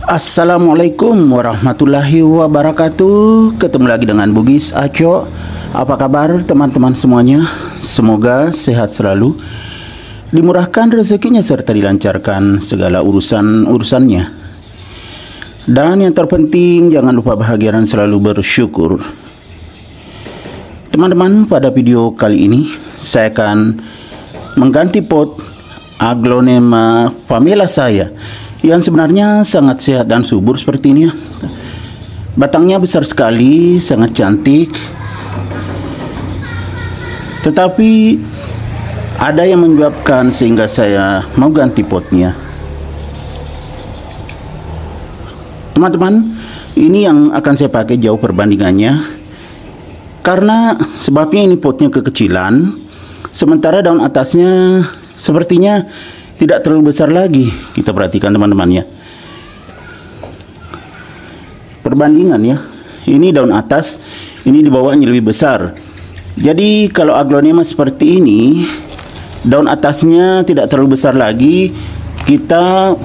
Assalamualaikum warahmatullahi wabarakatuh. Ketemu lagi dengan Bugis Aco. Apa kabar teman-teman semuanya? Semoga sehat selalu, dimurahkan rezekinya serta dilancarkan segala urusan-urusannya. Dan yang terpenting, jangan lupa bahagia dan selalu bersyukur. Teman-teman, pada video kali ini saya akan mengganti pot Aglonema famela saya yang sebenarnya sangat sehat dan subur seperti ini ya. Batangnya besar sekali, sangat cantik. Tetapi ada yang menyebabkan sehingga saya mau ganti potnya. Teman-teman, ini yang akan saya pakai jauh perbandingannya. Karena sebabnya ini potnya kekecilan, sementara daun atasnya sepertinya tidak terlalu besar lagi. Kita perhatikan teman-teman ya, perbandingan ya. Ini daun atas, ini di bawahnya lebih besar. Jadi kalau aglonema seperti ini, daun atasnya tidak terlalu besar lagi, kita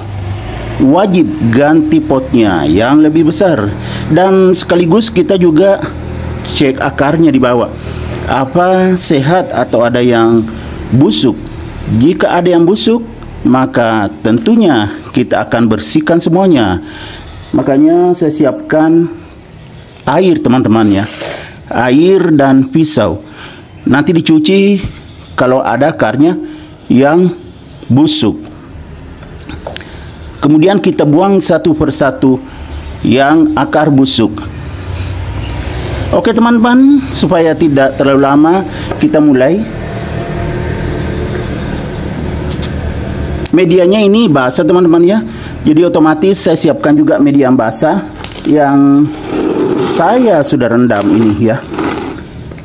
wajib ganti potnya yang lebih besar. Dan sekaligus kita juga cek akarnya di bawah, apa sehat atau ada yang busuk. Jika ada yang busuk, maka tentunya kita akan bersihkan semuanya. Makanya saya siapkan air teman-teman ya, air dan pisau. Nanti dicuci kalau ada akarnya yang busuk. Kemudian kita buang satu persatu yang akar busuk. Oke teman-teman, supaya tidak terlalu lama, kita mulai. Medianya ini basah teman-teman ya, jadi otomatis saya siapkan juga media yang basah yang saya sudah rendam ini ya.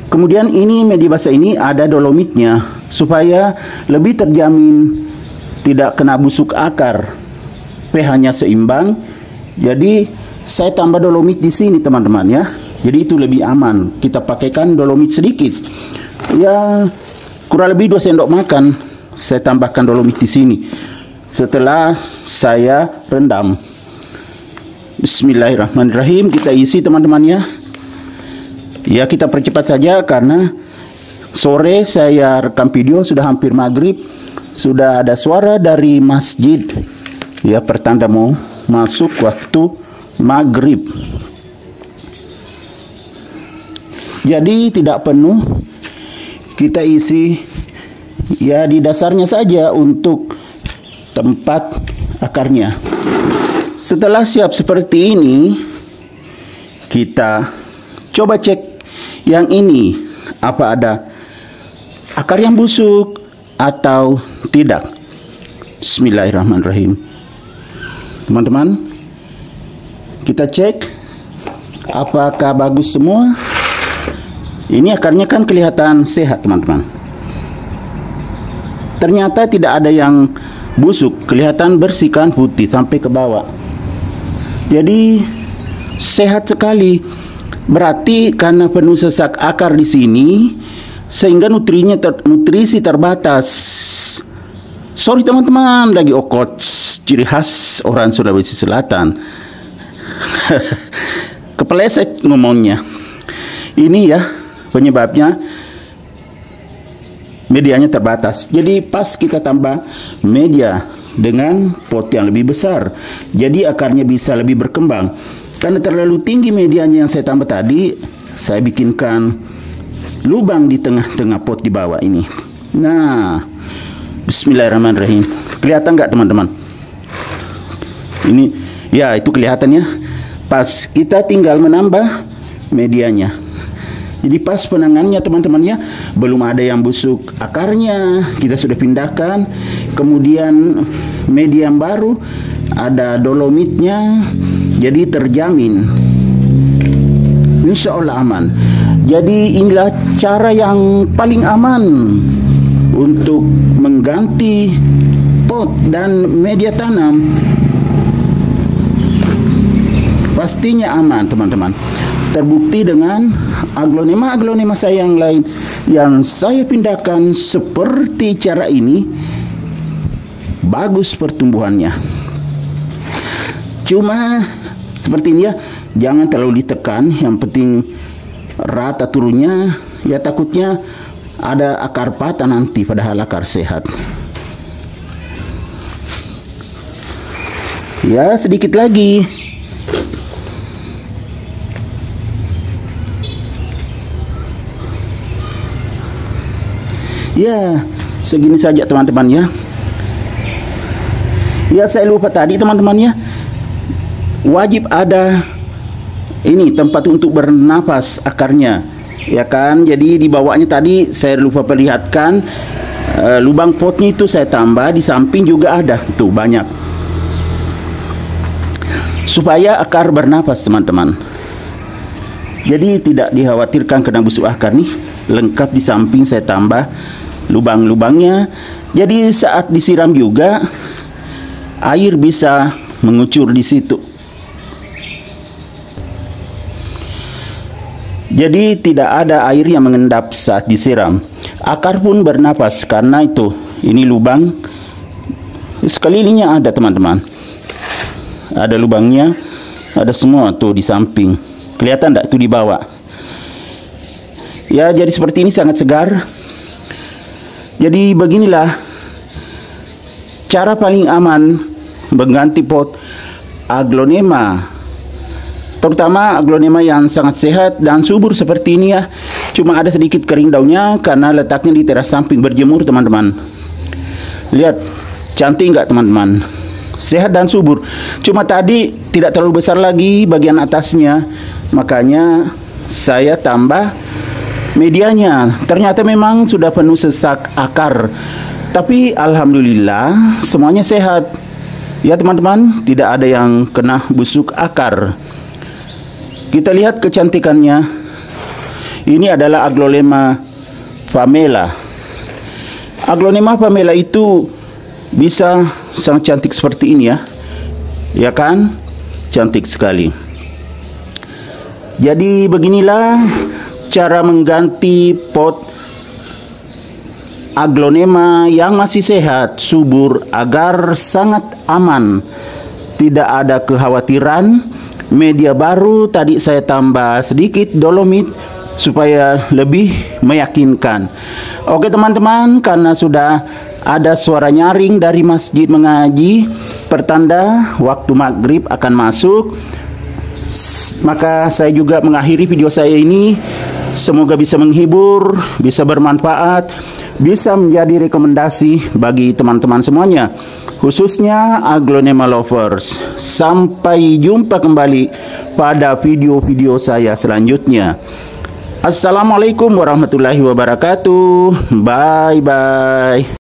Kemudian ini media basah ini ada dolomitnya supaya lebih terjamin tidak kena busuk akar, pH-nya seimbang. Jadi saya tambah dolomit di sini teman-teman ya, jadi itu lebih aman. Kita pakaikan dolomit sedikit ya, kurang lebih 2 sendok makan. Saya tambahkan dolomit di sini setelah saya rendam. Bismillahirrahmanirrahim. Kita isi teman-teman ya. Ya, kita percepat saja karena sore saya rekam video sudah hampir maghrib. Sudah ada suara dari masjid ya, pertanda mau masuk waktu maghrib. Jadi tidak penuh, kita isi ya di dasarnya saja untuk tempat akarnya. Setelah siap seperti ini, kita coba cek yang ini, apa ada akar yang busuk atau tidak. Bismillahirrahmanirrahim. Teman-teman, kita cek apakah bagus semua. Ini akarnya kan kelihatan sehat teman-teman. Ternyata tidak ada yang busuk, kelihatan bersih kan, putih sampai ke bawah. Jadi sehat sekali. Berarti karena penuh sesak akar di sini sehingga nutrisi terbatas. Sorry teman-teman, lagi okot, ciri khas orang Sulawesi Selatan. Kepeleset ngomongnya. Ini ya penyebabnya, medianya terbatas. Jadi pas kita tambah media dengan pot yang lebih besar, jadi akarnya bisa lebih berkembang. Karena terlalu tinggi medianya yang saya tambah tadi, saya bikinkan lubang di tengah-tengah pot di bawah ini. Nah, bismillahirrahmanirrahim. Kelihatan nggak teman-teman? Ini ya, itu kelihatannya. Pas kita tinggal menambah medianya. Jadi pas penangannya teman-temannya, belum ada yang busuk akarnya, kita sudah pindahkan. Kemudian media yang baru ada dolomitnya, jadi terjamin insya Allah aman. Jadi inilah cara yang paling aman untuk mengganti pot dan media tanam. Pastinya aman teman-teman. Terbukti dengan aglonema saya yang lain yang saya pindahkan seperti cara ini, bagus pertumbuhannya. Cuma seperti ini ya, jangan terlalu ditekan, yang penting rata turunnya. Ya takutnya ada akar patah nanti, padahal akar sehat. Ya sedikit lagi. Ya segini saja teman-teman ya. Ya saya lupa tadi teman-teman ya, wajib ada ini tempat untuk bernafas akarnya, ya kan. Jadi di bawahnya tadi saya lupa perlihatkan, lubang potnya itu saya tambah, di samping juga ada tuh banyak, supaya akar bernafas teman-teman. Jadi tidak dikhawatirkan kena busuk akar nih, lengkap. Di samping saya tambah lubang-lubangnya, jadi saat disiram juga air bisa mengucur di situ. Jadi tidak ada air yang mengendap saat disiram. Akar pun bernapas karena itu. Ini lubang sekelilingnya ada teman-teman. Ada lubangnya, ada semua tuh di samping. Kelihatan enggak tuh di bawah? Ya jadi seperti ini, sangat segar. Jadi beginilah cara paling aman mengganti pot aglonema, terutama aglonema yang sangat sehat dan subur seperti ini ya. Cuma ada sedikit kering daunnya karena letaknya di teras samping berjemur teman-teman. Lihat cantik nggak teman-teman? Sehat dan subur. Cuma tadi tidak terlalu besar lagi bagian atasnya, makanya saya tambah medianya. Ternyata memang sudah penuh sesak akar, tapi alhamdulillah semuanya sehat ya teman-teman, tidak ada yang kena busuk akar. Kita lihat kecantikannya. Ini adalah aglonema pamela. Aglonema pamela itu bisa sangat cantik seperti ini ya. Ya kan? Cantik sekali. Jadi beginilah cara mengganti pot aglonema yang masih sehat, subur, agar sangat aman. Tidak ada kekhawatiran. Media baru tadi saya tambah sedikit dolomit supaya lebih meyakinkan. Oke teman-teman, karena sudah ada suara nyaring dari masjid mengaji, pertanda waktu maghrib akan masuk, maka saya juga mengakhiri video saya ini. Semoga bisa menghibur, bisa bermanfaat, bisa menjadi rekomendasi bagi teman-teman semuanya, khususnya aglonema lovers. Sampai jumpa kembali pada video-video saya selanjutnya. Assalamualaikum warahmatullahi wabarakatuh. Bye bye.